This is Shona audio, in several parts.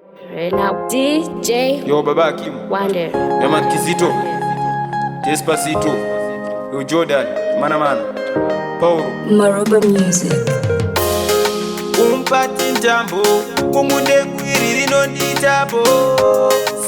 Right now, DJ Yo baba Kim Wonder. Yaman Kizito Despacito Yo Jordan Mana Paul Maroba Music. Umpati njambo Kumude kwiri rinonditapo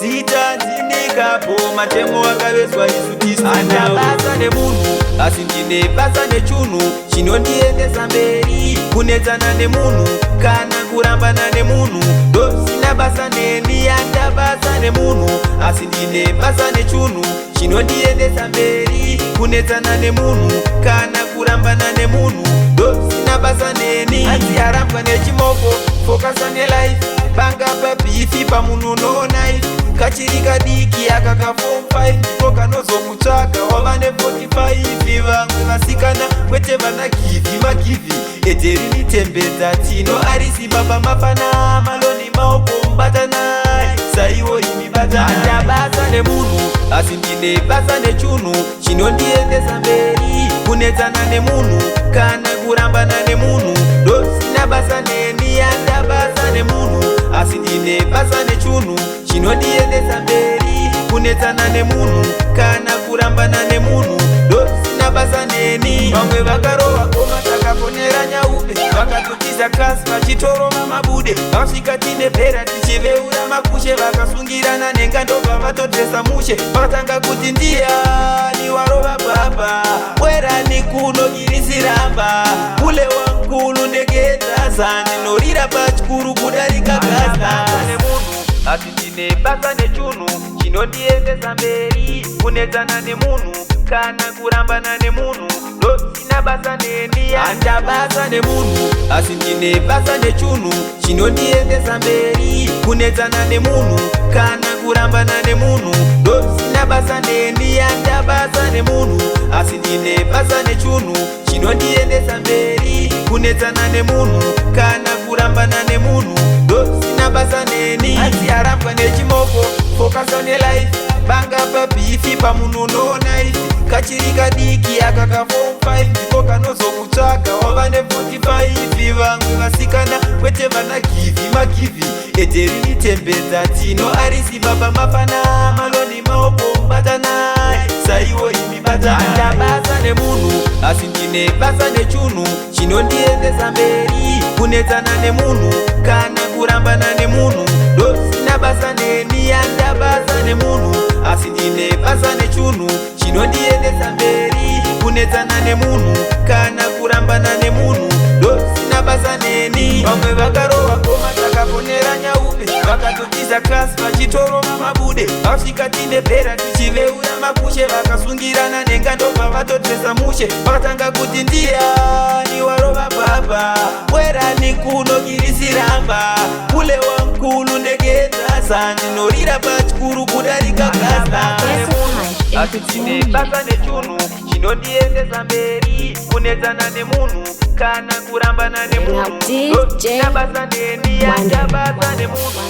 Sita zinikapo Matemo wakawezwa isutisi Anabasa ne munu Asindine basa ne chunu Chinondiendesa mberi Kunezana ne munu Kana kurambana ne munu Dosina basa neni Andabasa ne munu Asindine basa ne chunu Chinondiendesa mberi Kunezana ne munu Kana kurambana ne munu Dosina basa neni Asiaramba ne chimoko Focus on your life Banga papi pa munu no knife Kachirika diki akaka form 5 Koka nozo kuchaka wabane 45 Vangu vasikana kwete vana kivi makivi Eterini tembeza tino arisi baba mafana Maloni maopo mbatana Saiwo imi batana Anja basa ne munu Asindine basa ne chunu Chinondiendesa mberi Kunezana ne munu Kana kurambana ne munu Dosina basa neni anda basa ne munu Asindine basa ne chunu Chinondiendesa mberi Kunezana ne munu Kana kurambana ne munu Dosina basa neni Vamwe vakarowa koma takaponera nyaupe Vakatotisa kasi vachitoro mamabude Vasvika tine pera tichiveura makushe Vakasungirana nengandobva vatodresa mushe Vakatanga kuti ndiani warova baba Werani kuno girisiramba Ule wankulu ndegedza Ndinorira pachikuru kudarika gaza Asindine basa ne chunu Chinondiendesa mberi Kunezana ne munu Kana kurambana ne munu Dosina basa neni Anja basa ne munu Asindine basa ne chunu Chinondiendesa mberi Kunezana ne munu Kana kurambana ne munu Dosina basa neni Anja basa ne munu Asindine basa ne chunu Chinondiendesa mberi Kunezana ne munu Kana kurambana ne munu Dosina basa neni Asiaramba ne chimoko Focus on your life Banga papi pa munu no knife Kachirika diki akaka form 5 Koka nozo kuchaka wabane 45 Vangu vasikana kwete vana kivi makivi Eterini tembeza tino arisi baba mafana Maloni maopo mbatana Saiwo imi batana Anja basa ne munu Asindine basa ne chunu Chinondiendesa mberi Kunezana ne munu Kana kurambana ne munu Dosina basa neni anda basa ne munu Asindine basa ne chunu Chinondiendesa mberi Kunezana ne munu Kana kurambana ne munu Dosina basa neni Vamwe vakarowa koma takaponera nyaupe Vakatotisa kasi vachitoro mamabude Vasvika tine pera tichiveura makushe Vakasungirana nengandobva vatodresa mushe Vakatanga kuti ndiani warova baba Werani kuno girisiramba Ule wankulu ndegedza Ndinorira pachikuru kudarika gaza Asindine basa ne chunu Chinondiendesa mberi Kunezana ne munu Kana kurambana ne munu DJ Dosina basa neni Anja basa ne munu